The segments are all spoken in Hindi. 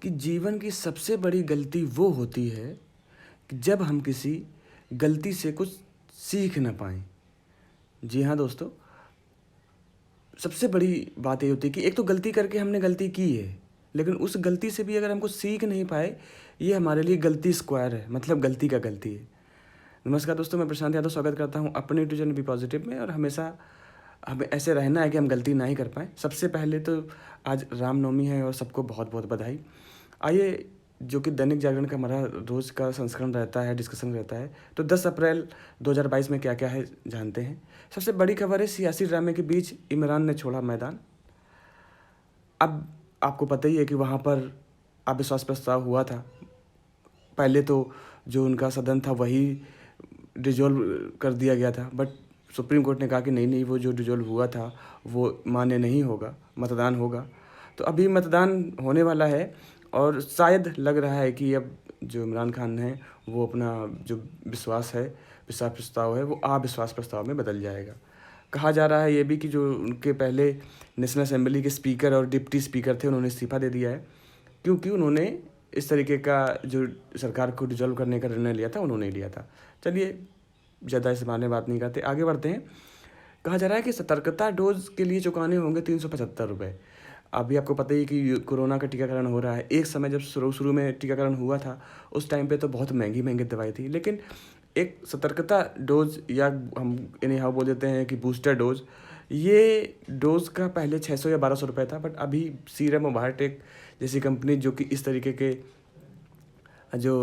कि जीवन की सबसे बड़ी गलती वो होती है कि जब हम किसी गलती से कुछ सीख ना पाएँ। जी हाँ दोस्तों, सबसे बड़ी बात ये होती है कि एक तो गलती करके हमने गलती की है, लेकिन उस गलती से भी अगर हम कुछ सीख नहीं पाए, ये हमारे लिए गलती स्क्वायर है, मतलब गलती का गलती है। नमस्कार दोस्तों, मैं प्रशांत यादव स्वागत करता हूँ अपने यूट्यूब चैनल बी पॉजिटिव में। और हमेशा हमें ऐसे रहना है कि हम गलती ना ही कर पाएँ। सबसे पहले तो आज रामनवमी है और सबको बहुत बहुत बधाई। आइए, जो कि दैनिक जागरण का हमारा रोज़ का संस्करण रहता है, डिस्कशन रहता है, तो 10 अप्रैल 2022 में क्या क्या है जानते हैं। सबसे बड़ी खबर है, सियासी ड्रामे के बीच इमरान ने छोड़ा मैदान। अब आपको पता ही है कि वहाँ पर अविश्वास प्रस्ताव हुआ था। पहले तो जो उनका सदन था वही डिजोल्व कर दिया गया था, बट सुप्रीम कोर्ट ने कहा कि नहीं नहीं, वो जो डिजोल्व हुआ था वो मान्य नहीं होगा, मतदान होगा। तो अभी मतदान होने वाला है और शायद लग रहा है कि अब जो इमरान खान है वो अपना जो विश्वास प्रस्ताव है वो अविश्वास प्रस्ताव में बदल जाएगा। कहा जा रहा है ये भी कि जो उनके पहले नेशनल असेंबली के स्पीकर और डिप्टी स्पीकर थे उन्होंने इस्तीफा दे दिया है, क्योंकि उन्होंने इस तरीके का जो सरकार को डिजोल्व करने का निर्णय लिया था उन्होंने लिया था। चलिए, ज़्यादा इस बारे में बात नहीं करते, आगे बढ़ते हैं। कहा जा रहा है कि सतर्कता डोज के लिए चुकाने होंगे 375 रुपये। अभी आपको पता ही है कि कोरोना का टीकाकरण हो रहा है। एक समय जब शुरू में टीकाकरण हुआ था उस टाइम पे तो बहुत महंगी महंगी दवाई थी, लेकिन एक सतर्कता डोज, या हम इन्हें हाँ बोल देते हैं कि बूस्टर डोज, ये डोज का पहले 600 या 1200 रुपये था, बट अभी सीरम और बायोटेक जैसी कंपनी जो कि इस तरीके के जो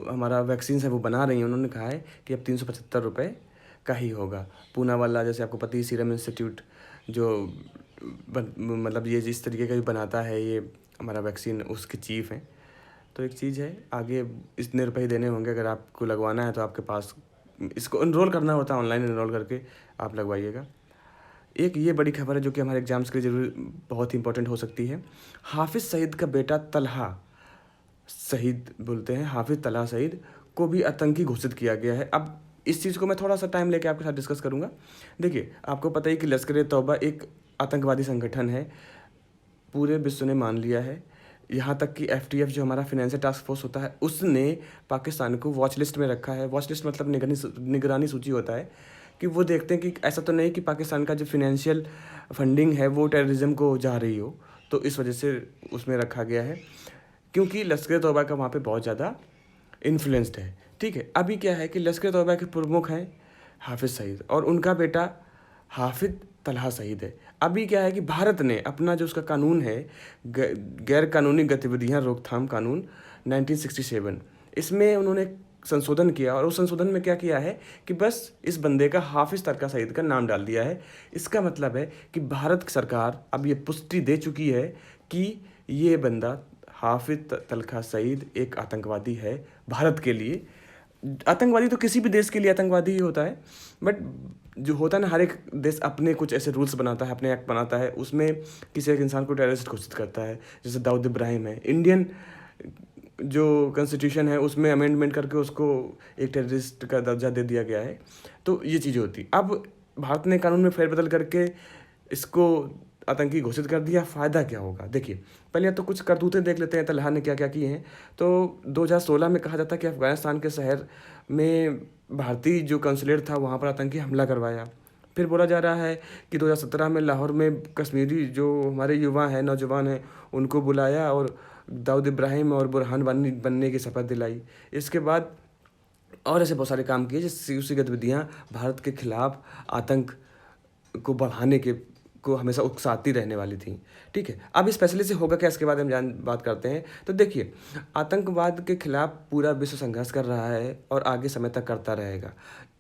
हमारा वैक्सीन है वो बना रही हैं, उन्होंने कहा है कि अब 375 रुपये का ही होगा। पूना वाला, जैसे आपको पता ही, सीरम इंस्टीट्यूट जो मतलब ये जिस तरीके का जो बनाता है ये हमारा वैक्सीन, उसके चीफ हैं। तो एक चीज़ है, आगे इतने रुपए ही देने होंगे। अगर आपको लगवाना है तो आपके पास इसको इनरोल करना होता है, ऑनलाइन इनरोल करके आप लगवाइएगा। एक ये बड़ी खबर है जो कि हमारे एग्जाम्स के लिए जरूर बहुत इंपॉर्टेंट हो सकती है। हाफिज़ सईद का बेटा तलहा शहीद, बोलते हैं हाफिज़ तलहा शहीद, को भी आतंकी घोषित किया गया है। अब इस चीज़ को मैं थोड़ा सा टाइम लेके आपके साथ डिस्कस करूँगा। देखिए, आपको पता ही कि लश्कर-ए-तौबा एक आतंकवादी संगठन है, पूरे विश्व ने मान लिया है। यहाँ तक कि एफटीएफ जो हमारा फाइनेंशियल टास्क फोर्स होता है उसने पाकिस्तान को वॉच लिस्ट में रखा है। वॉच लिस्ट मतलब निगरानी सूची होता है, कि वो देखते हैं कि ऐसा तो नहीं कि पाकिस्तान का जो फिनेंशियल फंडिंग है वो टेररिज्म को जा रही हो, तो इस वजह से उसमें रखा गया है, क्योंकि लश्कर तौबा का वहाँ पे बहुत ज़्यादा इन्फ्लुएंस्ड है। ठीक है, अभी क्या है कि लश्कर तौबा के प्रमुख हैं हाफिज़ सईद और उनका बेटा हाफिज़ तलहा शहीद है। अभी क्या है कि भारत ने अपना जो उसका कानून है, गैर कानूनी गतिविधियां रोकथाम कानून 1967, इसमें उन्होंने संशोधन किया, और उस संशोधन में क्या किया है कि बस इस बंदे का हाफिज़ तलहा शहीद का नाम डाल दिया है। इसका मतलब है कि भारत सरकार अब ये पुष्टि दे चुकी है कि ये बंदा हाफिज़ तलहा शहीद एक आतंकवादी है भारत के लिए। आतंकवादी तो किसी भी देश के लिए आतंकवादी ही होता है, बट जो होता है ना, हर एक देश अपने कुछ ऐसे रूल्स बनाता है, अपने एक्ट बनाता है, उसमें किसी एक इंसान को टेररिस्ट घोषित करता है। जैसे दाऊद इब्राहिम है, इंडियन जो कॉन्स्टिट्यूशन है उसमें अमेंडमेंट करके उसको एक टेररिस्ट का दर्जा दे दिया गया है। तो ये चीज़ें होती। अब भारत ने कानून में फेरबदल करके इसको आतंकी घोषित कर दिया। फ़ायदा क्या होगा? देखिए, पहले तो कुछ करतूतें देख लेते हैं तलहा ने क्या क्या किए हैं। तो 2016 में कहा जाता है कि अफ़गानिस्तान के शहर में भारतीय जो कंसुलेट था वहाँ पर आतंकी हमला करवाया। फिर बोला जा रहा है कि 2017 में लाहौर में कश्मीरी जो हमारे युवा हैं, नौजवान हैं, उनको बुलाया और दाऊद इब्राहिम और बुरहान वानी बनने की शपथ दिलाई। इसके बाद और ऐसे बहुत सारे काम किए जिससे उसी गतिविधियाँ भारत के खिलाफ आतंक को बढ़ाने के को हमेशा उकसाती रहने वाली थी। ठीक है, अब स्पेशली से होगा क्या, इसके बाद हम बात करते हैं। तो देखिए, आतंकवाद के खिलाफ पूरा विश्व संघर्ष कर रहा है और आगे समय तक करता रहेगा।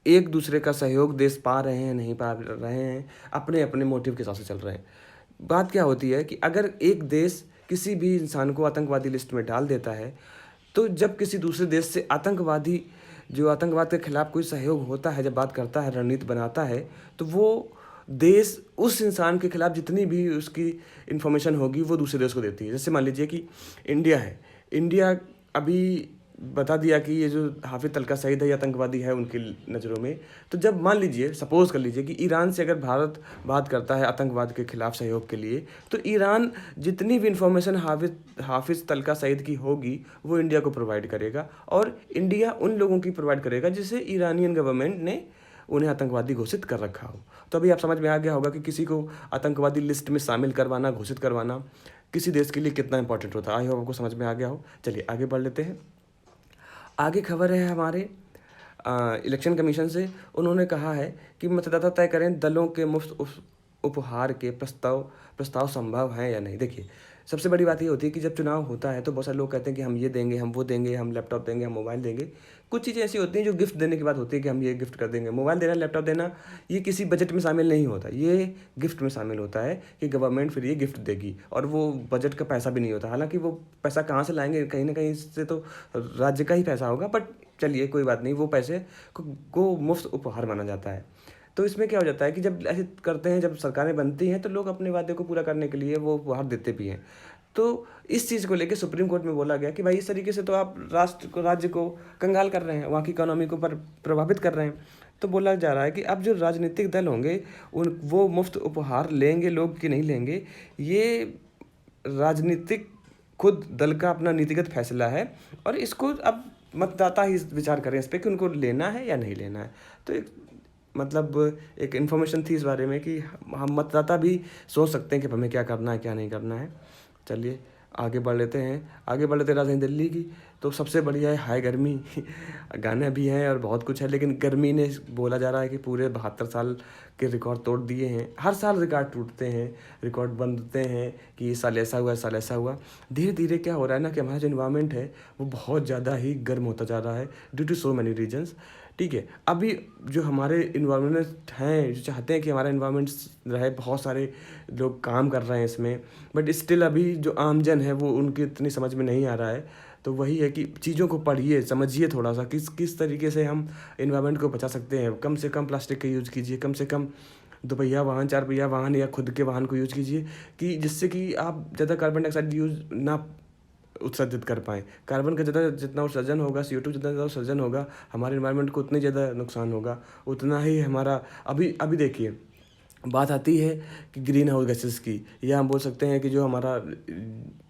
एक दूसरे का सहयोग देश पा रहे हैं, नहीं पा रहे हैं, अपने अपने मोटिव के हिसाब से चल रहे हैं। बात क्या होती है कि अगर एक देश किसी भी इंसान को आतंकवादी लिस्ट में डाल देता है, तो जब किसी दूसरे देश से आतंकवादी जो आतंकवाद के खिलाफ कोई सहयोग होता है, जब बात करता है, रणनीति बनाता है, तो वो देश उस इंसान के खिलाफ जितनी भी उसकी इन्फॉर्मेशन होगी वो दूसरे देश को देती है। जैसे मान लीजिए कि इंडिया है, इंडिया अभी बता दिया कि ये जो हाफिज़ तलका सईद है ये आतंकवादी है उनकी नज़रों में। तो जब मान लीजिए, सपोज़ कर लीजिए कि ईरान से अगर भारत बात करता है आतंकवाद के खिलाफ सहयोग के लिए, तो ईरान जितनी भी इंफॉर्मेशन हाफिज़ तलका सईद की होगी वो इंडिया को प्रोवाइड करेगा, और इंडिया उन लोगों की प्रोवाइड करेगा जिसे ईरानियन गवर्नमेंट ने उन्हें आतंकवादी घोषित कर रखा हो। तो अभी आप समझ में आ गया होगा कि किसी को आतंकवादी लिस्ट में शामिल करवाना, घोषित करवाना किसी देश के लिए कितना इंपॉर्टेंट होता है। आई होप आपको समझ में आ गया हो। चलिए आगे बढ़ लेते हैं। आगे खबर है हमारे इलेक्शन कमीशन से। उन्होंने कहा है कि मतदाता तय करें दलों के मुफ्त उपहार के प्रस्ताव संभव हैं या नहीं। देखिए, सबसे बड़ी बात ये होती है कि जब चुनाव होता है तो बहुत सारे लोग कहते हैं कि हम ये देंगे, हम वो देंगे, हम लैपटॉप देंगे, हम मोबाइल देंगे। कुछ चीज़ें ऐसी होती हैं जो गिफ्ट देने की बात होती है कि हम ये गिफ्ट कर देंगे। मोबाइल देना, लैपटॉप देना, ये किसी बजट में शामिल नहीं होता, ये गिफ्ट में शामिल होता है कि गवर्नमेंट फिर ये गिफ्ट देगी, और वो बजट का पैसा भी नहीं होता। हालांकि वो पैसा कहाँ से लाएंगे, कहीं ना कहीं से तो राज्य का ही पैसा होगा, बट चलिए कोई बात नहीं, वो पैसे को मुफ्त उपहार माना जाता है। तो इसमें क्या हो जाता है कि जब ऐसे करते हैं, जब सरकारें बनती हैं तो लोग अपने वादे को पूरा करने के लिए वो उपहार देते भी हैं। तो इस चीज़ को लेकर सुप्रीम कोर्ट में बोला गया कि भाई इस तरीके से तो आप राज्य को कंगाल कर रहे हैं, वहाँ की इकोनॉमी को प्रभावित कर रहे हैं। तो बोला जा रहा है कि अब जो राजनीतिक दल होंगे वो मुफ्त उपहार लेंगे लोग कि नहीं लेंगे, ये राजनीतिक खुद दल का अपना नीतिगत फैसला है, और इसको अब मतदाता ही विचार करें इस पर कि उनको लेना है या नहीं लेना है। तो एक इन्फॉर्मेशन थी इस बारे में कि हम मतदाता भी सोच सकते हैं कि हमें क्या करना है, क्या नहीं करना है। चलिए आगे बढ़ लेते हैं। राजधानी दिल्ली की तो सबसे बढ़िया है हाय गर्मी। गाने भी हैं और बहुत कुछ है, लेकिन गर्मी ने बोला जा रहा है कि पूरे 72 साल के रिकॉर्ड तोड़ दिए हैं। हर साल रिकॉर्ड टूटते हैं, रिकॉर्ड बनते हैं कि इस साल ऐसा हुआ, इस साल ऐसा हुआ। धीरे धीरे क्या हो रहा है ना कि हमारा जो इन्वायरमेंट है वो बहुत ज़्यादा ही गर्म होता जा रहा है due to so many reasons. ठीक है, अभी जो हमारे इन्वायरमेंट हैं, जो चाहते हैं कि हमारा इन्वायरमेंट रहे, बहुत सारे लोग काम कर रहे हैं इसमें, बट स्टिल अभी जो आमजन है वो उनकी इतनी समझ में नहीं आ रहा है। तो वही है कि चीज़ों को पढ़िए, समझिए थोड़ा सा, किस तरीके से हम इन्वायरमेंट को बचा सकते हैं। कम से कम प्लास्टिक का यूज़ कीजिए, कम से कम 2 पहिया वाहन, 4 पहिया वाहन या खुद के वाहन को यूज़ कीजिए, कि जिससे कि आप ज़्यादा कार्बन डाइऑक्साइड यूज़ ना उत्सर्जित कर पाएँ। कार्बन का जितना उत्सर्जन होगा, CO2 जितना ज़्यादा उत्सर्जन होगा, हमारे एनवायरनमेंट को उतनी ज़्यादा नुकसान होगा, उतना ही हमारा अभी देखिए, बात आती है कि ग्रीन हाउस गैसेस की, या हम बोल सकते हैं कि जो हमारा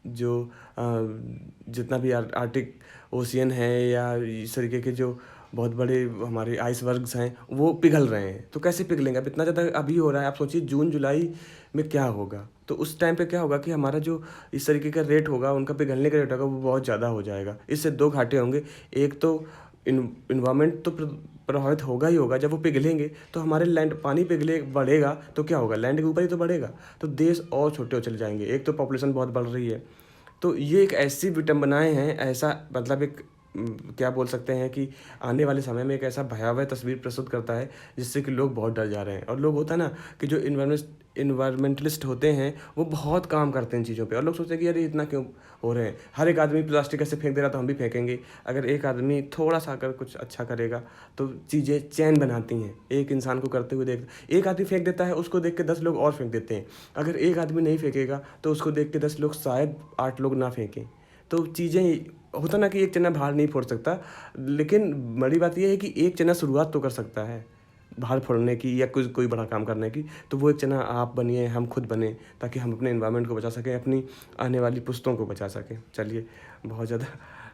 जो जितना भी आर्टिक ओशियन है या इस तरीके के जो बहुत बड़े हमारे आइसबर्ग्स हैं वो पिघल रहे हैं। तो कैसे पिघलेंगे? अब इतना ज़्यादा अभी हो रहा है, आप सोचिए जून जुलाई में क्या होगा। तो उस टाइम पे क्या होगा कि हमारा जो इस तरीके का रेट होगा, उनका पिघलने का रेट होगा, वो बहुत ज़्यादा हो जाएगा। इससे 2 घाटे होंगे। एक तो इन्वायरमेंट तो प्रभावित होगा ही होगा। जब वो पिघलेंगे तो हमारे लैंड पानी बढ़ेगा तो क्या होगा, लैंड के ऊपर ही तो बढ़ेगा, तो देश और छोटे हो चले जाएंगे। एक तो पॉपुलेशन बहुत बढ़ रही है। तो ये एक ऐसी विडंबनाएं हैं, ऐसा एक क्या बोल सकते हैं कि आने वाले समय में एक ऐसा भयावह तस्वीर प्रस्तुत करता है जिससे कि लोग बहुत डर जा रहे हैं। और लोग होता है ना कि जो इन्वायरमेंटलिस्ट होते हैं वो बहुत काम करते हैं चीज़ों पे, और लोग सोचते हैं कि अरे इतना क्यों हो रहे हैं, हर एक आदमी प्लास्टिक ऐसे फेंक दे रहा तो हम भी फेंकेंगे। अगर एक आदमी थोड़ा सा अगर कुछ अच्छा करेगा तो चीज़ें चैन बनाती हैं। एक इंसान को करते हुए एक आदमी फेंक देता है, उसको देख के 10 लोग और फेंक देते हैं। अगर एक आदमी नहीं फेंकेगा तो उसको देख के 10 लोग, शायद 8 लोग ना फेंकें। तो चीज़ें होता ना कि एक चना बाहर नहीं फोड़ सकता, लेकिन बड़ी बात यह है कि एक चना शुरुआत तो कर सकता है बाहर फोड़ने की या कोई बड़ा काम करने की। तो वो एक चना आप बनिए, हम खुद बने, ताकि हम अपने एनवायरनमेंट को बचा सकें, अपनी आने वाली पुश्तों को बचा सकें। चलिए बहुत ज़्यादा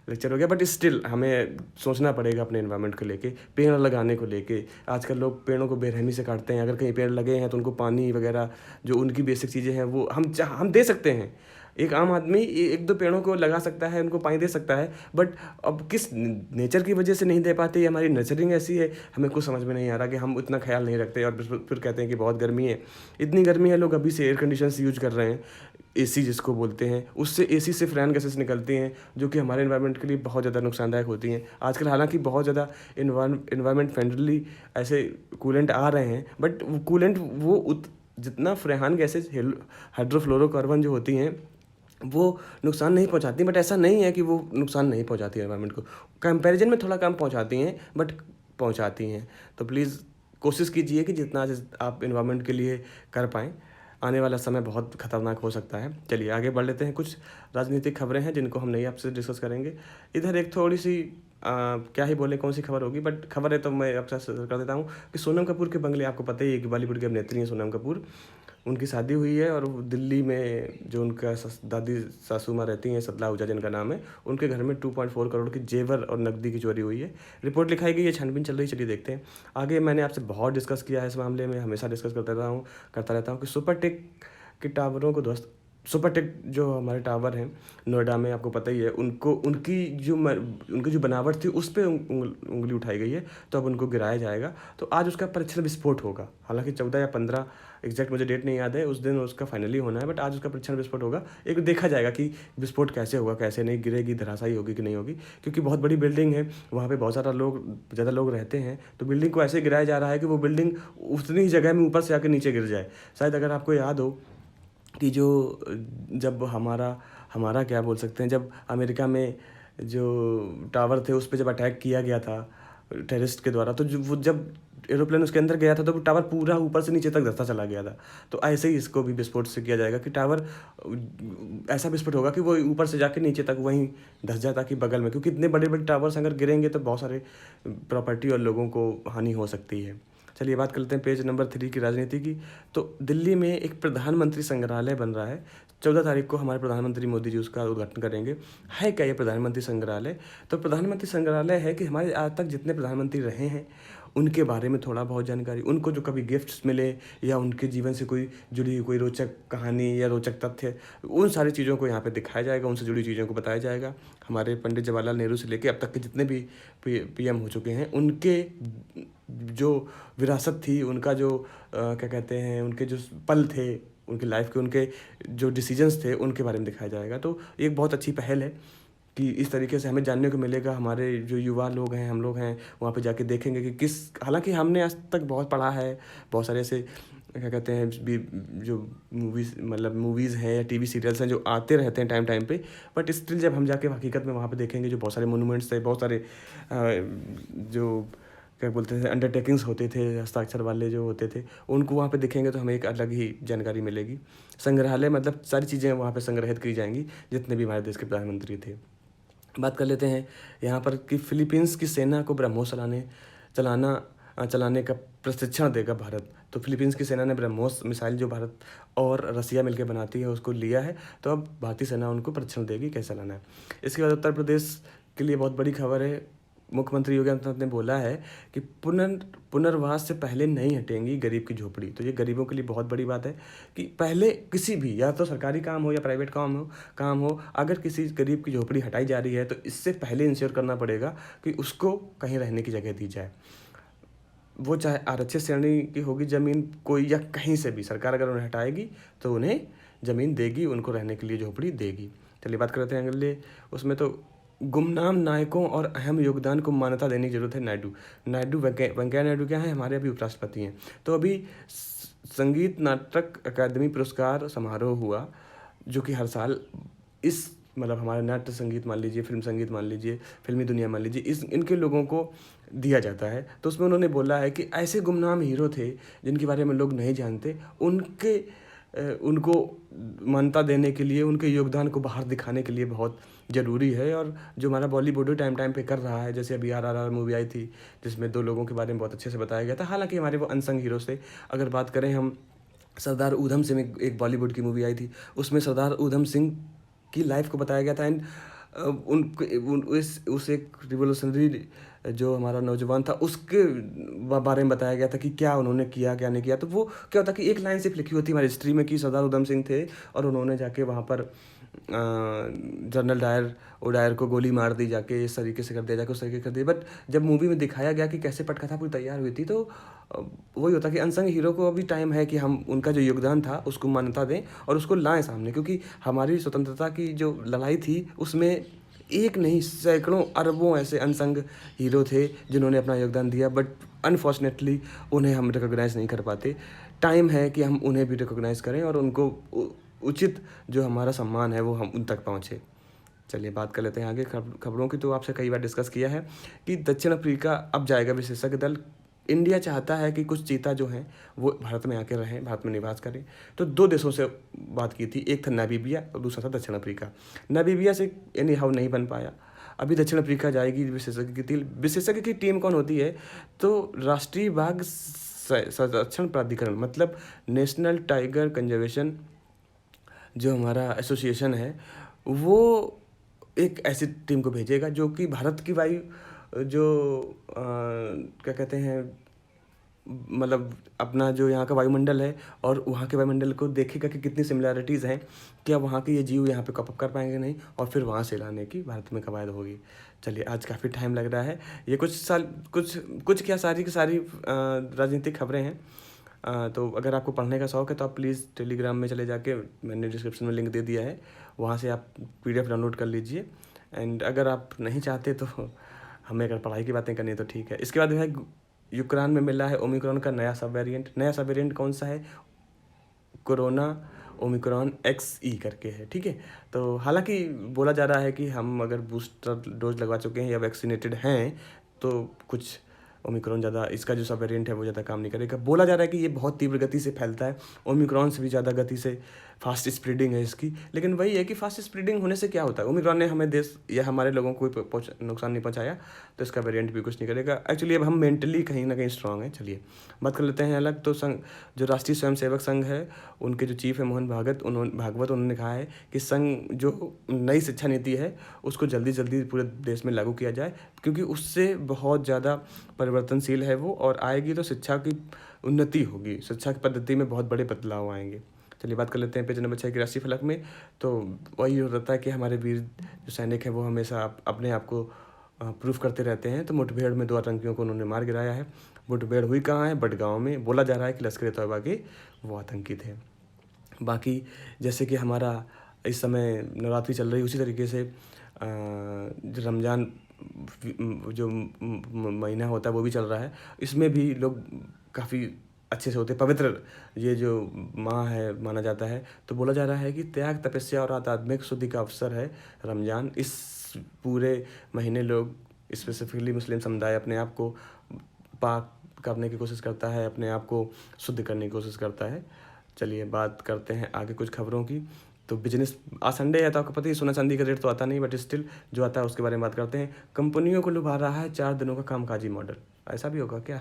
लेक्चर हो गया, बट स्टिल हमें सोचना पड़ेगा अपने एनवायरनमेंट को लेके, पेड़ लगाने को लेके। आजकल लोग पेड़ों को बेरहमी से काटते हैं। अगर कहीं पेड़ लगे हैं तो उनको पानी वगैरह जो उनकी बेसिक चीज़ें हैं वो हम दे सकते हैं। एक आम आदमी 1-2 पेड़ों को लगा सकता है, उनको पानी दे सकता है, बट अब किस नेचर की वजह से नहीं दे पाते, ये हमारी नेचरिंग ऐसी है, हमें कुछ समझ में नहीं आ रहा कि हम इतना ख्याल नहीं रखते, और फिर कहते हैं कि बहुत गर्मी है। इतनी गर्मी है, लोग अभी से एयर कंडीशनर्स यूज कर रहे हैं, AC जिसको बोलते हैं, उससे AC से फैन गैसेस निकलती हैं जो कि हमारे एनवायरनमेंट के लिए बहुत ज़्यादा नुकसानदायक होती हैं। आजकल हालांकि बहुत ज़्यादा इन्वायरमेंट फ्रेंडली ऐसे कूलेंट आ रहे हैं, बट वो कूलेंट जितना फ्रेहान गैसेज हाइड्रोफ्लोरोकार्बन जो होती हैं वो नुकसान नहीं पहुंचाती, बट ऐसा नहीं है कि वो नुकसान नहीं पहुंचाती एनवायरनमेंट को। कंपैरिजन में थोड़ा कम पहुंचाती हैं, बट पहुंचाती हैं। तो प्लीज़ कोशिश कीजिए कि जितना आप एनवायरनमेंट के लिए कर पाएँ। आने वाला समय बहुत खतरनाक हो सकता है। चलिए आगे बढ़ लेते हैं। कुछ राजनीतिक खबरें हैं जिनको हम नहीं आपसे डिस्कस करेंगे। इधर एक थोड़ी सी क्या ही बोले कौन सी खबर होगी, बट खबर है तो मैं आपसे शेयर कर देता हूँ कि सोनम कपूर के बंगले, आपको पता ही है कि बॉलीवुड की अभिनेत्री हैं सोनम कपूर, उनकी शादी हुई है और वो दिल्ली में जो उनका दादी सासू माँ रहती हैं, सतला आहूजा जिनका नाम है, उनके घर में 2.4 करोड़ की जेवर और नकदी की चोरी हुई है। रिपोर्ट लिखाई गई है, छानबीन चल रही है। चलिए देखते हैं आगे। मैंने आपसे बहुत डिस्कस किया है इस मामले में, हमेशा डिस्कस करता रहता हूँ कि सुपरटेक के टावरों को दोस्त, सुपरटेक जो हमारे टावर हैं नोएडा में, आपको पता ही है, उनको उनकी जो बनावट थी उस पर उंगली उठाई गई है, तो अब उनको गिराया जाएगा। तो आज उसका परीक्षण विस्फोट होगा। हालांकि 14 या 15 एग्जैक्ट मुझे डेट नहीं याद है, उस दिन उसका फाइनली होना है, बट आज उसका परीक्षण विस्फोट होगा। एक देखा जाएगा कि विस्फोट कैसे होगा, कैसे नहीं, गिरेगी, धराशायी होगी कि नहीं होगी, क्योंकि बहुत बड़ी बिल्डिंग है, वहाँ पे बहुत ज़्यादा लोग रहते हैं, तो बिल्डिंग को ऐसे गिराया जा रहा है कि वो बिल्डिंग उतनी ही जगह में ऊपर से आकर नीचे गिर जाए। शायद अगर आपको याद हो कि जब हमारा क्या बोल सकते हैं, जब अमेरिका में जो टावर थे उस पर जब अटैक किया गया था टेररिस्ट के द्वारा, तो जब एरोप्लेन उसके अंदर गया था तो वो टावर पूरा ऊपर से नीचे तक धंसता चला गया था। तो ऐसे ही इसको भी विस्फोट से किया जाएगा कि टावर ऐसा विस्फोट होगा कि वो ऊपर से जाके नीचे तक वहीं धंस जाए, ताकि बगल में, क्योंकि इतने बड़े बड़े टावर्स अगर गिरेंगे तो बहुत सारे प्रॉपर्टी और लोगों को हानि हो सकती है। चलिए बात कर लेते हैं पेज नंबर 3 की, राजनीति की। तो दिल्ली में एक प्रधानमंत्री संग्रहालय बन रहा है। 14 तारीख को हमारे प्रधानमंत्री मोदी जी उसका उद्घाटन करेंगे। है क्या ये प्रधानमंत्री संग्रहालय? तो प्रधानमंत्री संग्रहालय है कि हमारे आज तक जितने प्रधानमंत्री रहे हैं उनके बारे में थोड़ा बहुत जानकारी, उनको जो कभी गिफ्ट्स मिले या उनके जीवन से कोई जुड़ी हुई कोई रोचक कहानी या रोचक तथ्य, उन सारी चीज़ों को यहाँ पे दिखाया जाएगा, उनसे जुड़ी चीज़ों को बताया जाएगा। हमारे पंडित जवाहरलाल नेहरू से लेकर अब तक के जितने भी पीएम हो चुके हैं, उनके जो विरासत थी, उनका जो क्या कहते हैं, उनके जो पल थे उनकी लाइफ के, उनके जो डिसीजंस थे, उनके बारे में दिखाया जाएगा। तो एक बहुत अच्छी पहल है कि इस तरीके से हमें जानने को मिलेगा। हमारे जो युवा लोग हैं, हम लोग हैं, वहाँ पे जाके देखेंगे कि हालांकि हमने आज तक बहुत पढ़ा है, बहुत सारे ऐसे क्या कहते हैं जो मूवीज़ हैं या टीवी सीरियल्स हैं जो आते रहते हैं टाइम पे, बट स्टिल जब हम जाके हकीकत में वहाँ पे देखेंगे, जो बहुत सारे मोनूमेंट्स थे, बहुत सारे जो क्या बोलते थे अंडरटेकिंग्स होते थे, हस्ताक्षर वाले जो होते थे, उनको वहाँ पे देखेंगे तो हमें एक अलग ही जानकारी मिलेगी। संग्रहालय मतलब सारी चीज़ें वहाँ पे संग्रहित की जाएंगी जितने भी हमारे देश के प्रधानमंत्री थे। बात कर लेते हैं यहाँ पर कि फिलीपींस की सेना को ब्रह्मोस चलाने का प्रशिक्षण देगा भारत। तो फिलीपींस की सेना ने ब्रह्मोस मिसाइल जो भारत और रसिया मिलकर बनाती है उसको लिया है, तो अब भारतीय सेना उनको प्रशिक्षण देगी कैसे चलाना है। इसके बाद उत्तर प्रदेश के लिए बहुत बड़ी खबर है। मुख्यमंत्री योगी आदित्यनाथ ने बोला है कि पुनर्वास से पहले नहीं हटेंगी गरीब की झोपड़ी। तो ये गरीबों के लिए बहुत बड़ी बात है कि पहले किसी भी, या तो सरकारी काम हो या प्राइवेट काम हो, अगर किसी गरीब की झोपड़ी हटाई जा रही है तो इससे पहले इंश्योर करना पड़ेगा कि उसको कहीं रहने की जगह दी जाए। वो चाहे आरक्षित श्रेणी की होगी ज़मीन कोई, या कहीं से भी सरकार अगर उन्हें हटाएगी तो उन्हें ज़मीन देगी, उनको रहने के लिए झोपड़ी देगी। चलिए बात करते हैं अगले उसमें। तो गुमनाम नायकों और अहम योगदान को मान्यता देने की जरूरत है। वेंकैया नायडू क्या है, हमारे अभी उपराष्ट्रपति हैं। तो अभी संगीत नाटक अकादमी पुरस्कार समारोह हुआ, जो कि हर साल हमारे नाट्य संगीत मान लीजिए, फिल्म संगीत मान लीजिए, फिल्मी दुनिया मान लीजिए, इनके लोगों को दिया जाता है। तो उसमें उन्होंने बोला है कि ऐसे गुमनाम हीरो थे जिनके बारे में लोग नहीं जानते, उनको मान्यता देने के लिए, उनके योगदान को बाहर दिखाने के लिए बहुत ज़रूरी है। और जो हमारा बॉलीवुड टाइम पे कर रहा है, जैसे अभी RRR मूवी आई थी जिसमें 2 लोगों के बारे में बहुत अच्छे से बताया गया था, हालांकि हमारे वो अनसंग हीरोज थे। अगर बात करें हम सरदार ऊधम सिंह, एक बॉलीवुड की मूवी आई थी, उसमें सरदार ऊधम सिंह की लाइफ को बताया गया था। एंड उस एक रिवोल्यूशनरी जो हमारा नौजवान था उसके बारे में बताया गया था कि क्या उन्होंने किया, क्या नहीं किया। तो वो क्या होता कि एक लाइन सिर्फ लिखी होती हमारी हिस्ट्री में कि सरदार ऊधम सिंह थे और उन्होंने जाके वहाँ पर जनरल डायर को गोली मार दी, जाके इस तरीके से कर दिया, जाके उस तरीके कर दिया। बट जब मूवी में दिखाया गया कि कैसे पटकथा पूरी तैयार हुई थी, तो वही होता कि अनसंग हीरो को अभी टाइम है कि हम उनका जो योगदान था उसको मान्यता दें और उसको लाएं सामने, क्योंकि हमारी स्वतंत्रता की जो लड़ाई थी उसमें एक नहीं सैकड़ों अरबों ऐसे अनसंग हीरो थे जिन्होंने अपना योगदान दिया, बट अनफॉर्चुनेटली उन्हें हम रिकॉग्नाइज़ नहीं कर पाते। टाइम है कि हम उन्हें भी रिकॉग्नाइज़ करें और उनको उचित जो हमारा सम्मान है वो हम उन तक पहुँचे। चलिए बात कर लेते हैं आगे खबरों की। तो आपसे कई बार डिस्कस किया है कि दक्षिण अफ्रीका अब जाएगा विशेषज्ञ दल इंडिया चाहता है कि कुछ चीता जो हैं वो भारत में आके रहें, भारत में निवास करें। तो 2 देशों से बात की थी, एक था नामीबिया और दूसरा था दक्षिण अफ्रीका। नामीबिया से एनी हाउ नहीं बन पाया। अभी दक्षिण अफ्रीका जाएगी विशेषज्ञ की टीम कौन होती है? तो राष्ट्रीय बाघ संरक्षण प्राधिकरण, मतलब नेशनल टाइगर कंजर्वेशन जो हमारा एसोसिएशन है, वो एक ऐसी टीम को भेजेगा जो कि भारत की वायु जो क्या कहते हैं, मतलब अपना जो यहाँ का वायुमंडल है और वहाँ के वायुमंडल को देखेगा कि कितनी सिमिलैरिटीज़ हैं, क्या वहाँ के ये जीव यहाँ पे कॉप अप कर पाएंगे नहीं, और फिर वहाँ से लाने की भारत में कवायद होगी। चलिए, आज काफ़ी टाइम लग रहा है, ये कुछ क्या सारी की सारी राजनीतिक खबरें हैं। तो अगर आपको पढ़ने का शौक़ है तो आप प्लीज़ टेलीग्राम में चले जाके, मैंने डिस्क्रिप्शन में लिंक दे दिया है, वहाँ से आप PDF डाउनलोड कर लीजिए। एंड अगर आप नहीं चाहते तो हमें अगर पढ़ाई की बातें करनी है तो ठीक है। इसके बाद जो है, यूक्रेन में मिला है ओमिक्रॉन का नया सब वेरिएंट कौन सा है? कोरोना ओमिक्रॉन XE करके है, ठीक है। तो हालांकि बोला जा रहा है कि हम अगर बूस्टर डोज लगवा चुके हैं या वैक्सीनेटेड हैं तो कुछ ओमिक्रॉन ज़्यादा, इसका जो सब वेरिएंट है वो ज़्यादा काम नहीं करेगा। बोला जा रहा है कि ये बहुत तीव्र गति से फैलता है, ओमिक्रॉन से भी ज़्यादा गति से फास्ट स्प्रेडिंग है इसकी। लेकिन वही है कि फास्ट स्प्रेडिंग होने से क्या होता है, ओमिक्रॉन ने हमें देश या हमारे लोगों को नुकसान नहीं पहुंचाया, तो इसका वेरिएंट भी कुछ नहीं करेगा। एक्चुअली अब हम मेंटली कहीं ना कहीं स्ट्रांग हैं। चलिए बात कर लेते हैं अलग। तो संघ, जो राष्ट्रीय स्वयंसेवक संघ है, उनके जो चीफ है मोहन भागवत, उन्होंने कहा है कि संघ जो नई शिक्षा नीति है उसको जल्दी जल्दी पूरे देश में लागू किया जाए, क्योंकि उससे बहुत ज़्यादा परिवर्तनशील है वो, और आएगी तो शिक्षा की उन्नति होगी, शिक्षा की पद्धति में बहुत बड़े बदलाव आएंगे। चलिए बात कर लेते हैं पेज नंबर 6 की राष्ट्रीय फलक में। तो वही रहता है कि हमारे वीर जो सैनिक हैं वो हमेशा अपने आप को प्रूफ करते रहते हैं। तो मुठभेड़ में 2 आतंकियों को उन्होंने मार गिराया है। मुठभेड़ हुई कहाँ है? बडगांव में। बोला जा रहा है कि लश्कर ए तैयबा के वो आतंकी थे। बाकी जैसे कि हमारा इस समय नवरात्रि चल रही है, उसी तरीके से रमज़ान जो महीना होता है वो भी चल रहा है। इसमें भी लोग काफ़ी अच्छे से होते हैं, पवित्र ये जो माह है माना जाता है। तो बोला जा रहा है कि त्याग, तपस्या और आध्यात्मिक शुद्धि का अवसर है रमज़ान। इस पूरे महीने लोग, स्पेसिफिकली मुस्लिम समुदाय, अपने आप को पाक करने की कोशिश करता है, अपने आप को शुद्ध करने की कोशिश करता है। चलिए बात करते हैं आगे कुछ खबरों की। तो बिजनेस, आज संडे है तो आपको पता ही, सोना चांदी का रेट तो आता नहीं, बट स्टिल जो आता है उसके बारे में बात करते हैं। कंपनियों को लुभा रहा है 4 दिनों का कामकाजी मॉडल। ऐसा भी होगा क्या?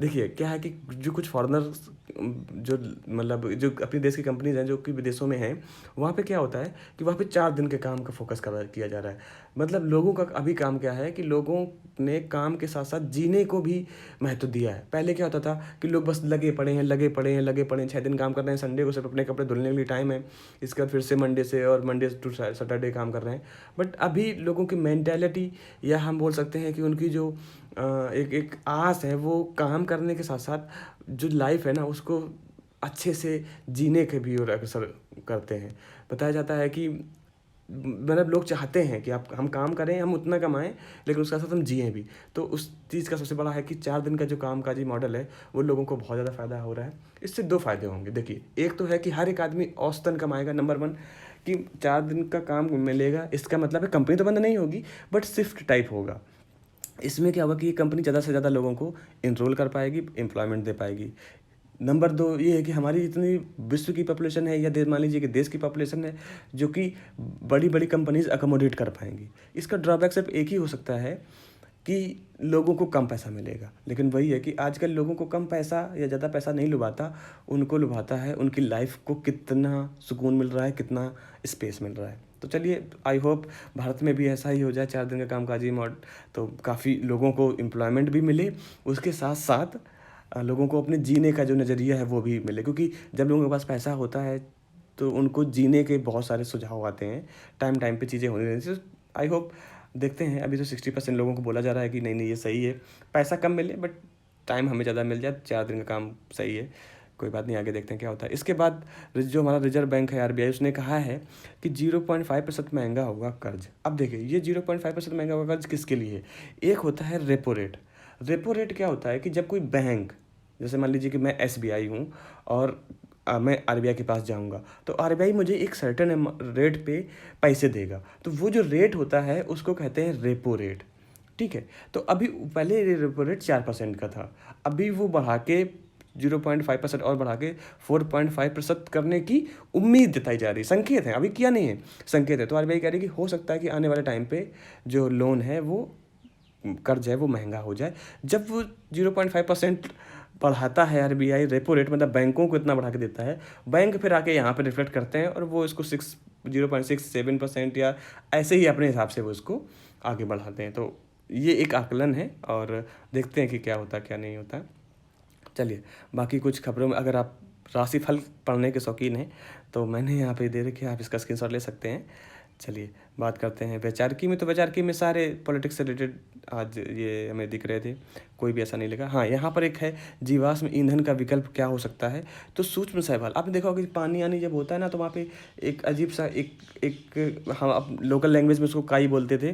देखिए क्या है कि जो कुछ फॉरेनर्स, जो मतलब जो अपने देश की कंपनीज हैं जो कि विदेशों में हैं, वहाँ पे क्या होता है कि वहाँ पे 4 दिन के काम का फोकस किया जा रहा है। मतलब लोगों का अभी काम क्या है कि लोगों ने काम के साथ साथ जीने को भी महत्व दिया है। पहले क्या होता था कि लोग बस लगे पड़े हैं, 6 दिन काम कर रहे हैं, संडे को सिर्फ अपने कपड़े धुलने के लिए टाइम है, इसके बाद फिर से मंडे टू सैटरडे काम कर रहे हैं। बट अभी लोगों की मेंटालिटी, या हम बोल सकते हैं कि उनकी जो एक आस है, वो काम करने के साथ साथ जो लाइफ है ना उसको अच्छे से जीने के भी और अग्रसर करते हैं। बताया जाता है कि मतलब लोग चाहते हैं कि हम काम करें, हम उतना कमाएं, लेकिन उसके साथ हम जिएं भी। तो उस चीज़ का सबसे बड़ा है कि 4 दिन का जो कामकाजी मॉडल है वो लोगों को बहुत ज़्यादा फ़ायदा हो रहा है। इससे 2 फ़ायदे होंगे। देखिए, एक तो है कि हर एक आदमी औसतन कमाएगा, नंबर 1 कि 4 दिन का काम मिलेगा। इसका मतलब है कंपनी तो बंद नहीं होगी, बट शिफ्ट टाइप होगा। इसमें क्या होगा कि ये कंपनी ज़्यादा से ज़्यादा लोगों को इनरोल कर पाएगी, एम्प्लॉयमेंट दे पाएगी। नंबर 2 ये है कि हमारी इतनी विश्व की पॉपुलेशन है, या मान लीजिए कि देश की पॉपुलेशन है, जो कि बड़ी बड़ी कंपनीज अकोमोडेट कर पाएंगी। इसका ड्रॉबैक सिर्फ एक ही हो सकता है कि लोगों को कम पैसा मिलेगा। लेकिन वही है कि आजकल लोगों को कम पैसा या ज़्यादा पैसा नहीं लुभाता, उनको लुभाता है उनकी लाइफ को कितना सुकून मिल रहा है, कितना स्पेस मिल रहा है। तो चलिए, आई होप भारत में भी ऐसा ही हो जाए, 4 दिन का कामकाजी मॉडल, तो काफ़ी लोगों को एम्प्लॉयमेंट भी मिले, उसके साथ साथ लोगों को अपने जीने का जो नज़रिया है वो भी मिले। क्योंकि जब लोगों के पास पैसा होता है तो उनको जीने के बहुत सारे सुझाव आते हैं, टाइम पे चीज़ें होने रहती हैं। आई होप, देखते हैं। अभी तो 60% लोगों को बोला जा रहा है कि नहीं ये सही है, पैसा कम मिले बट टाइम हमें ज़्यादा मिल जाए, 4 दिन का काम सही है, कोई बात नहीं, आगे देखते हैं क्या होता है। इसके बाद जो हमारा रिजर्व बैंक है RBI, उसने कहा है कि 0.5% महंगा होगा कर्ज। अब देखिए, ये 0.5% महंगा होगा कर्ज किसके लिए? एक होता है रेपो रेट। रेपो रेट क्या होता है कि जब कोई बैंक, जैसे मान लीजिए कि मैं SBI हूँ और मैं RBI के पास जाऊँगा, तो RBI मुझे एक सर्टेन रेट पे पैसे देगा, तो वो जो रेट होता है उसको कहते हैं रेपो रेट, ठीक है। तो अभी पहले रेपो रेट 4% का था, अभी वो बढ़ा के 0.5% और बढ़ा के 4.5% करने की उम्मीद जताई जा रही है। संकेत है, अभी किया नहीं है, संकेत है। तो आरबीआई कह रही है कि हो सकता है कि आने वाले टाइम पे जो लोन है वो कर्ज है वो महंगा हो जाए। जब वो 0.5% बढ़ाता है आरबीआई रेपो रेट, मतलब बैंकों को इतना बढ़ा के देता है, बैंक फिर आके यहाँ पे रिफ्लेक्ट करते हैं और वो इसको 0.67% या ऐसे ही अपने हिसाब से वो इसको आगे बढ़ाते हैं। तो ये एक आकलन है और देखते हैं कि क्या होता क्या नहीं होता। चलिए बाकी कुछ खबरों में, अगर आप राशिफल पढ़ने के शौकीन हैं तो मैंने यहाँ पे दे रखे, आप इसका स्क्रीनशॉट ले सकते हैं। चलिए बात करते हैं वैचारिकी में। तो वैचारिकी में सारे पॉलिटिक्स से रिलेटेड आज ये हमें दिख रहे थे, कोई भी ऐसा नहीं लगा। हाँ, यहाँ पर एक है जीवाश्म ईंधन का विकल्प क्या हो सकता है। तो सूक्ष्म शैवाल, आपने देखा होगा कि पानी आनी जब होता है ना, तो वहाँ पे एक अजीब सा एक हम अब लोकल लैंग्वेज में उसको काई बोलते थे,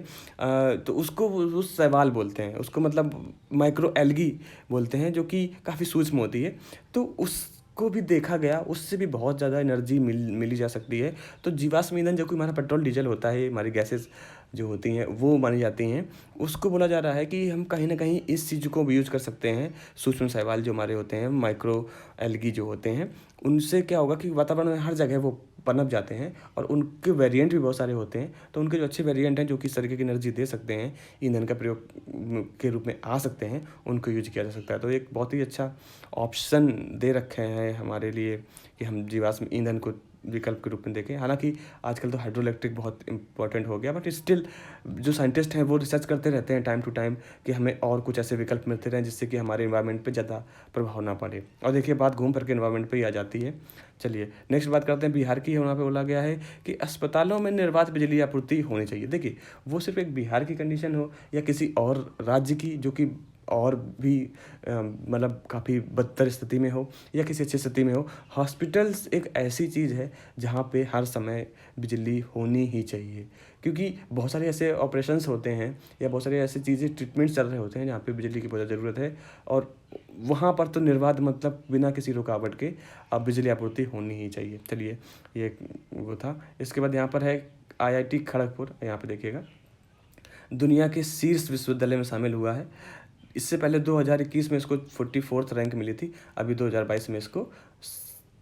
तो उसको उस शैवाल बोलते हैं, उसको मतलब माइक्रो एल्गी बोलते हैं, जो कि काफ़ी सूक्ष्म होती है। तो उसको भी देखा गया, उससे भी बहुत ज़्यादा एनर्जी मिली जा सकती है। तो जीवाश्म ईंधन जो कि हमारा पेट्रोल डीजल होता है, हमारी गैसेस जो होती हैं वो मानी जाती हैं, उसको बोला जा रहा है कि हम कहीं ना कहीं इस चीज़ को भी यूज़ कर सकते हैं। सूक्ष्म शैवाल जो हमारे होते हैं, माइक्रो एल्गी जो होते हैं, उनसे क्या होगा कि वातावरण में हर जगह वो पनप जाते हैं और उनके वेरिएंट भी बहुत सारे होते हैं। तो उनके जो अच्छे वेरिएंट हैं जो कि इस तरीके की एनर्जी दे सकते हैं, ईंधन का प्रयोग के रूप में आ सकते हैं, उनको यूज किया जा सकता है। तो एक बहुत ही अच्छा ऑप्शन दे रखे हैं हमारे लिए कि हम जीवाश्म ईंधन को विकल्प के रूप में देखें। हालांकि आजकल तो हाइड्रो इलेक्ट्रिक बहुत इंपॉर्टेंट हो गया, बट स्टिल जो साइंटिस्ट हैं वो रिसर्च करते रहते हैं टाइम टू टाइम कि हमें और कुछ ऐसे विकल्प मिलते रहें जिससे कि हमारे इन्वायरमेंट पे ज़्यादा प्रभाव ना पड़े। और देखिए बात घूम फिर के इन्वायरमेंट पे ही आ जाती है। चलिए नेक्स्ट बात करते हैं बिहार की। वहाँ पे बोला गया है कि अस्पतालों में निर्बाध बिजली आपूर्ति होनी चाहिए। देखिए वो सिर्फ एक बिहार की कंडीशन हो या किसी और राज्य की जो कि और भी मतलब काफ़ी बदतर स्थिति में हो या किसी अच्छी स्थिति में हो, हॉस्पिटल्स एक ऐसी चीज़ है जहाँ पे हर समय बिजली होनी ही चाहिए। क्योंकि बहुत सारे ऐसे ऑपरेशंस होते हैं या बहुत सारे ऐसी चीज़ें ट्रीटमेंट्स चल रहे होते हैं जहाँ पे बिजली की बहुत ज़रूरत है, और वहाँ पर तो निर्बाध मतलब बिना किसी रुकावट के अब बिजली आपूर्ति होनी ही चाहिए। चलिए ये वो था। इसके बाद यहाँ पर है IIT खड़गपुर। यहाँ पे देखिएगा दुनिया के शीर्ष विश्वविद्यालय में शामिल हुआ है। इससे पहले 2021 में इसको 44th रैंक मिली थी, अभी 2022 में इसको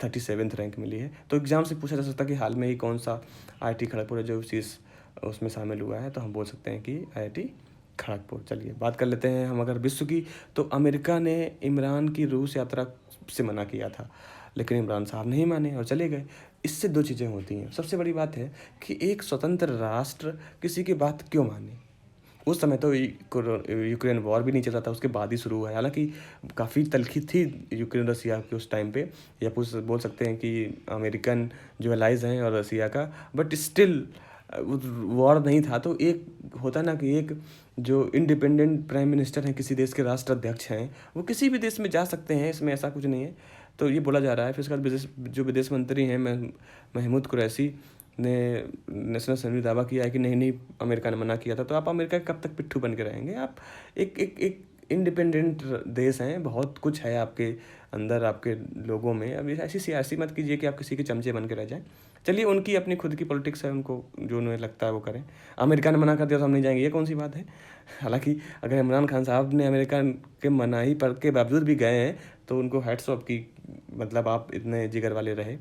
37th रैंक मिली है। तो एग्ज़ाम से पूछा जा सकता है कि हाल में ही कौन सा IIT खड़गपुर है जो शीर्ष उसमें शामिल हुआ है, तो हम बोल सकते हैं कि IIT खड़गपुर। चलिए बात कर लेते हैं हम अगर विश्व की। तो अमेरिका ने इमरान की रूस यात्रा से मना किया था, लेकिन इमरान साहब नहीं माने और चले गए। इससे दो चीज़ें होती हैं। सबसे बड़ी बात है कि एक स्वतंत्र राष्ट्र किसी की बात क्यों माने। उस समय तो यूक्रेन वॉर भी नहीं चल रहा था, उसके बाद ही शुरू हुआ है। हालांकि काफ़ी तलखी थी यूक्रेन रसिया के उस टाइम पे, या बोल सकते हैं कि अमेरिकन जो एलाइज हैं और रसिया का, बट स्टिल वॉर नहीं था। तो एक होता ना कि एक जो इंडिपेंडेंट प्राइम मिनिस्टर हैं, किसी देश के राष्ट्राध्यक्ष हैं, वो किसी भी देश में जा सकते हैं, इसमें ऐसा कुछ नहीं है। तो ये बोला जा रहा है। फिर उसके बाद जो विदेश मंत्री हैं महमूद कुरैशी ने नेशनल असेंबली दावा किया है कि नहीं अमेरिका ने मना किया था। तो आप अमेरिका कब तक पिट्ठू बन के रहेंगे। आप एक इंडिपेंडेंट देश हैं, बहुत कुछ है आपके अंदर, आपके लोगों में। अब ऐसी सियासी मत कीजिए कि आप किसी के चमचे बन के रह जाएं। चलिए उनकी अपनी खुद की पॉलिटिक्स है, उनको जो उन्हें लगता है वो करें। अमेरिका ने मना कर दिया तो हम नहीं जाएंगे, ये कौन सी बात है। हालांकि अगर इमरान खान साहब ने अमेरिका के मनाही पर के बावजूद भी गए हैं तो उनको हैट्स ऑफ की, मतलब आप इतने जिगर वाले रहे।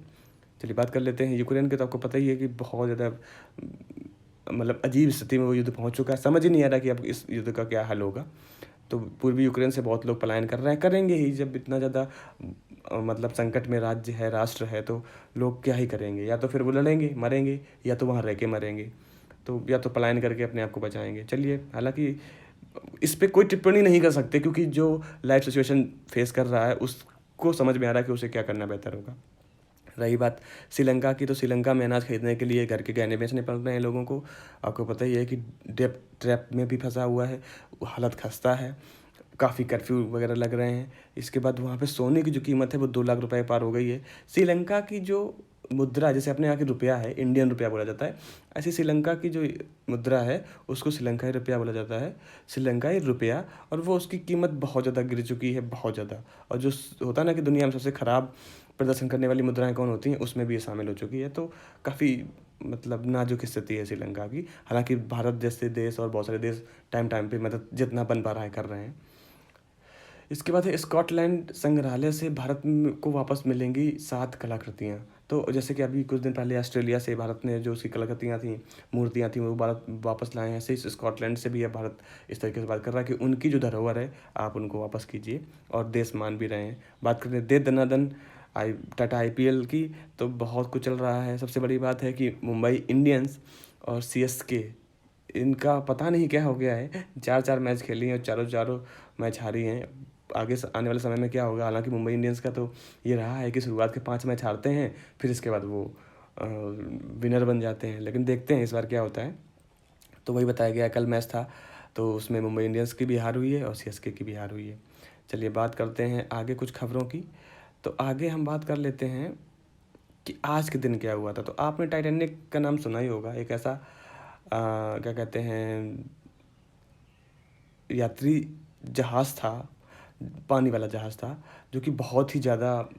चलिए बात कर लेते हैं यूक्रेन के। तो आपको पता ही है कि बहुत ज़्यादा मतलब अजीब स्थिति में वो युद्ध पहुंच चुका है। समझ ही नहीं आ रहा कि अब इस युद्ध का क्या हल होगा। तो पूर्वी यूक्रेन से बहुत लोग पलायन कर रहे हैं, करेंगे ही। जब इतना ज़्यादा मतलब संकट में राज्य है, राष्ट्र है, तो लोग क्या ही करेंगे। या तो फिर वो लड़ेंगे मरेंगे, या तो वहाँ रह के मरेंगे, तो या तो पलायन करके अपने आप को बचाएंगे। चलिए हालांकि इस पर कोई टिप्पणी नहीं कर सकते, क्योंकि जो लाइफ सिचुएशन फेस कर रहा है उसको समझ में आ रहा है कि उसे क्या करना बेहतर होगा। रही बात श्रीलंका की, तो श्रीलंका में अनाज खरीदने के लिए घर के गहने बेचने पड़ रहे हैं लोगों को। आपको पता ही है कि डेप ट्रैप में भी फंसा हुआ है, हालत खस्ता है, काफ़ी कर्फ्यू वगैरह लग रहे हैं। इसके बाद वहाँ पे सोने की जो कीमत है वो 2 लाख रुपए पार हो गई है। श्रीलंका की जो मुद्रा, जैसे अपने यहाँ की रुपया है, इंडियन रुपया बोला जाता है, ऐसे श्रीलंका की जो मुद्रा है उसको श्रीलंकाई रुपया बोला जाता है, श्रीलंकाई रुपया। और वो उसकी कीमत बहुत ज़्यादा गिर चुकी है, बहुत ज़्यादा। और जो होता है ना कि दुनिया में सबसे ख़राब प्रदर्शन करने वाली मुद्राएं कौन होती हैं, उसमें भी ये शामिल हो चुकी है। तो काफ़ी मतलब नाजुक स्थिति है श्रीलंका की। हालांकि भारत जैसे देश और बहुत सारे देश टाइम टाइम पे मदद जितना बन पा रहा है कर रहे हैं। इसके बाद है स्कॉटलैंड संग्रहालय से भारत को वापस मिलेंगी 7 कलाकृतियाँ। तो जैसे कि अभी कुछ दिन पहले ऑस्ट्रेलिया से भारत ने जो उसकी कलाकृतियाँ थी, मूर्तियाँ थी, वो भारत वापस लाए हैं। ऐसे ही स्कॉटलैंड से भी अब भारत इस तरीके से बात कर रहा है कि उनकी जो धरोहर है आप उनको वापस कीजिए, और देश मान भी रहे हैं। बात करते हैं दे दनादन टाटा IPL की, तो बहुत कुछ चल रहा है। सबसे बड़ी बात है कि मुंबई इंडियंस और CSK, इनका पता नहीं क्या हो गया है, 4-4 मैच खेली हैं और चारों चारों मैच हारी हैं। आगे आने वाले समय में क्या होगा। हालांकि मुंबई इंडियंस का तो ये रहा है कि शुरुआत के 5 मैच हारते हैं, फिर इसके बाद वो विनर बन जाते हैं। लेकिन देखते हैं इस बार क्या होता है। तो वही बताया गया, कल मैच था तो उसमें मुंबई इंडियंस की भी हार हुई है और CSK की भी हार हुई है। चलिए बात करते हैं आगे कुछ खबरों की। तो आगे हम बात कर लेते हैं कि आज के दिन क्या हुआ था। तो आपने टाइटैनिक का नाम सुना ही होगा। एक ऐसा क्या कहते हैं, यात्री जहाज़ था, पानी वाला जहाज़ था, जो कि बहुत ही ज़्यादा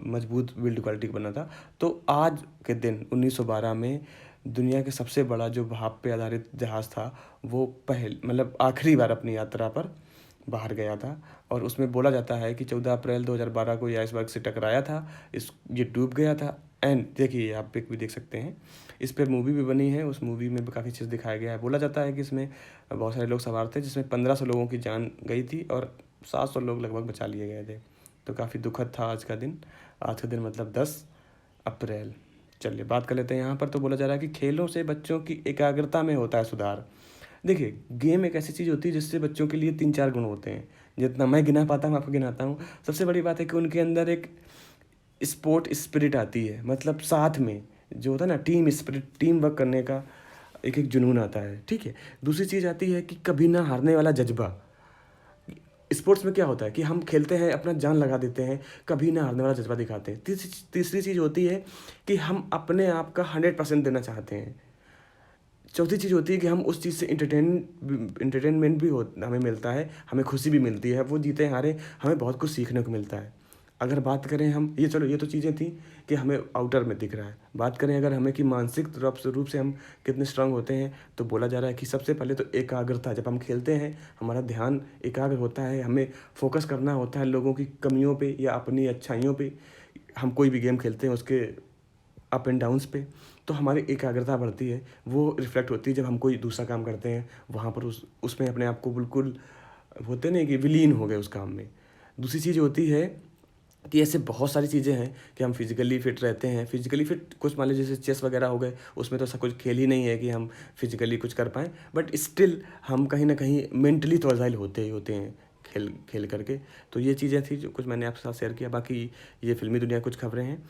मजबूत बिल्ड क्वालिटी का बना था। तो आज के दिन 1912 में दुनिया के सबसे बड़ा जो भाप पे आधारित जहाज़ था, वो मतलब आखिरी बार अपनी यात्रा पर बाहर गया था। और उसमें बोला जाता है कि 14 अप्रैल 2012 को ये आइसबर्ग से टकराया था, ये डूब गया था। एंड देखिए आप पिक भी देख सकते हैं, इस पर मूवी भी बनी है, उस मूवी में भी काफ़ी चीज़ दिखाया गया है। बोला जाता है कि इसमें बहुत सारे लोग सवार थे, जिसमें 1500 लोगों की जान गई थी और 700 लोग लगभग बचा लिए गए थे। तो काफ़ी दुखद था आज का दिन। आज का दिन मतलब 10 अप्रैल। चलिए बात कर लेते हैं यहाँ पर। तो बोला जा रहा है कि खेलों से बच्चों की एकाग्रता में होता है सुधार। देखिए गेम एक ऐसी चीज़ होती है जिससे बच्चों के लिए 3-4 गुण होते हैं। जितना मैं गिना पाता हूँ आपको गिनाता हूँ। सबसे बड़ी बात है कि उनके अंदर एक स्पोर्ट स्पिरिट आती है, मतलब साथ में जो होता है ना, टीम स्पिरिट, टीम वर्क करने का एक एक जुनून आता है। ठीक है। दूसरी चीज़ आती है कि कभी ना हारने वाला जज्बा। स्पोर्ट्स में क्या होता है कि हम खेलते हैं, अपना जान लगा देते हैं, कभी ना हारने वाला जज्बा दिखाते हैं। तीसरी चीज़ होती है कि हम अपने आप का 100% देना चाहते हैं। चौथी चीज़ होती है कि हम उस चीज़ से इंटरटेनमेंट भी हमें मिलता है, हमें खुशी भी मिलती है। वो जीते हारे हमें बहुत कुछ सीखने को मिलता है। अगर बात करें हम, ये चलो ये तो चीज़ें थी कि हमें आउटर में दिख रहा है। बात करें अगर हमें कि मानसिक रूप से हम कितने स्ट्रांग होते हैं, तो बोला जा रहा है कि सबसे पहले तो एकाग्रता। जब हम खेलते हैं हमारा ध्यान एकाग्र होता है, हमें फोकस करना होता है लोगों की कमियों पे या अपनी अच्छाइयों पे। हम कोई भी गेम खेलते हैं उसके अप एंड डाउन्स पे, तो हमारी एकाग्रता बढ़ती है। वो रिफ्लेक्ट होती है जब हम कोई दूसरा काम करते हैं, वहाँ पर उसमें अपने आप को बिल्कुल होते नहीं कि विलीन हो गए उस काम में। दूसरी चीज़ होती है कि ऐसे बहुत सारी चीज़ें हैं कि हम फिजिकली फिट रहते हैं। फिजिकली फिट कुछ मान लीजिए जैसे चेस वगैरह हो गए, उसमें तो ऐसा कुछ खेल ही नहीं है कि हम फिजिकली कुछ कर पाएँ, बट स्टिल हम कहीं ना कहीं मेंटली तो वर्साइल होते ही होते हैं खेल खेल करके। तो ये चीज़ें थी जो कुछ मैंने आपके साथ शेयर किया। बाकी ये फिल्मी दुनिया कुछ खबरें हैं।